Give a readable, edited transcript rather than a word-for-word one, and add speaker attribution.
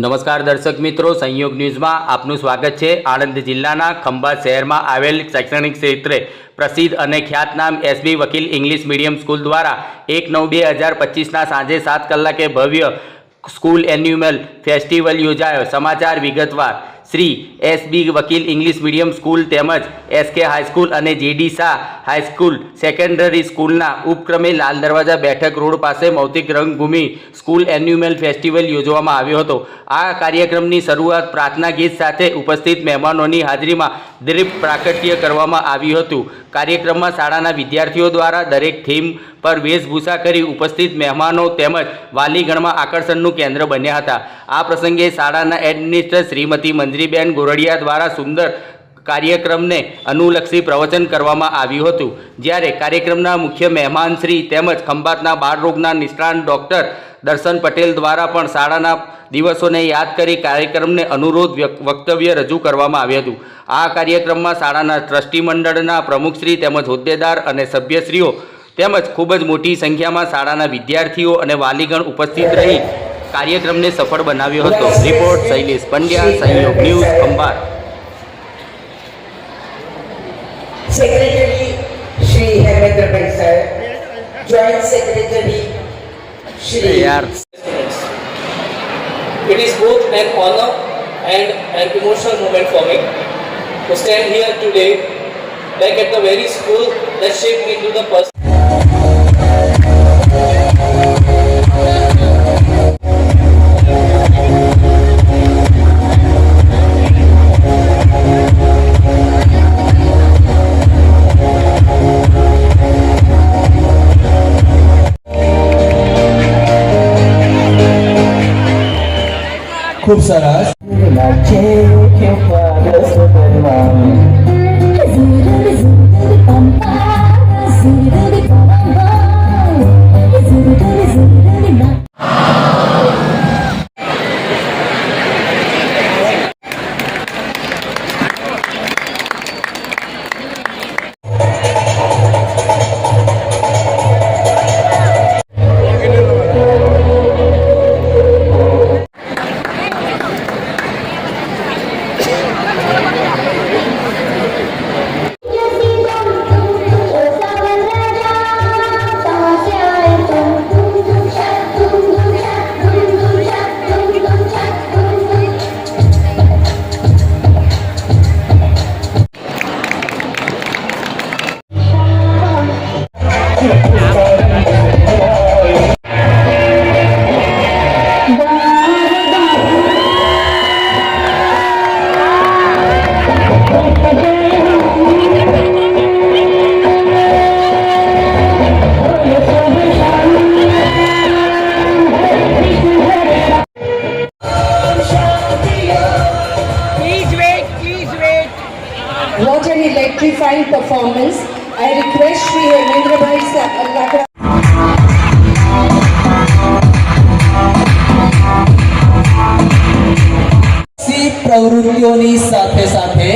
Speaker 1: નમસ્કાર દર્શક મિત્રો, સંયોગ ન્યૂઝમાં આપનું સ્વાગત છે। આણંદ જિલ્લાના ખંભાત શહેરમાં આવેલ શૈક્ષણિક ક્ષેત્રે પ્રસિદ્ધ અને ખ્યાતનામ એસબી વકીલ ઇંગ્લિશ મીડિયમ સ્કૂલ દ્વારા 1/9/2025ના સાંજે 7 કલાકે ભવ્ય સ્કૂલ એન્યુઅલ ફેસ્ટિવલ યોજાયો। સમાચાર વિગતવાર। શ્રી એસબી વકીલ ઇંગ્લિશ મીડિયમ સ્કૂલ તેમજ એસકે હાઈસ્કૂલ અને જેડી શાહ હાઈસ્કૂલ સેકન્ડરી સ્કૂલના ઉપક્રમે લાલ દરવાજા બેઠક રોડ પાસે મૌખિક રંગભૂમિ સ્કૂલ એન્યુઅલ ફેસ્ટિવલ યોજવામાં આવ્યો હતો। આ કાર્યક્રમની શરૂઆત પ્રાર્થના ગીત સાથે ઉપસ્થિત મહેમાનોની હાજરીમાં દીપ પ્રાગટ્ય કરવામાં આવ્યું હતું। કાર્યક્રમમાં શાળાના વિદ્યાર્થીઓ દ્વારા દરેક થીમ પર વેશભૂષા કરી ઉપસ્થિત મહેમાનો તેમજ વાલીગણમાં આકર્ષણનું કેન્દ્ર બન્યા હતા। આ પ્રસંગે શાળાના એડમિનિસ્ટ્રેટર શ્રીમતી મંજરીબેન ગોરડિયા દ્વારા સુંદર કાર્યક્રમને અનુલક્ષી પ્રવચન કરવામાં આવ્યું હતું। જ્યારે કાર્યક્રમના મુખ્ય મહેમાન શ્રી તેમજ ખંભાતના બાળરોગના નિષ્ણાત ડૉક્ટર દર્શન પટેલ દ્વારા પણ શાળાના દિવસોને યાદ કરી કાર્યક્રમને અનુરોધ વક્તવ્ય રજૂ કરવામાં આવ્યું હતું। આ કાર્યક્રમમાં શાળાના ટ્રસ્ટી મંડળના પ્રમુખશ્રી તેમજ હોદ્દેદાર અને સભ્યશ્રીઓ તેમજ ખૂબ જ મોટી સંખ્યામાં શાળાના વિદ્યાર્થીઓ અને વાલીગણ ઉપસ્થિત રહી કાર્યક્રમને સફળ બનાવ્યો હતો। રિપોર્ટ શૈલેષ પંડ્યા, સંયોગ news, Khambhat.
Speaker 2: Secretary Shri Hemendra Sir, Joint Secretary Shri.
Speaker 3: It is both an honor and an emotional moment for me to stand here today, back at the very school that shaped me into the person.
Speaker 4: खूब सरस
Speaker 2: What an electrifying performance. I request Shri Hemendra Sir Allah
Speaker 4: प्रवृत्तियों સાથે સાથે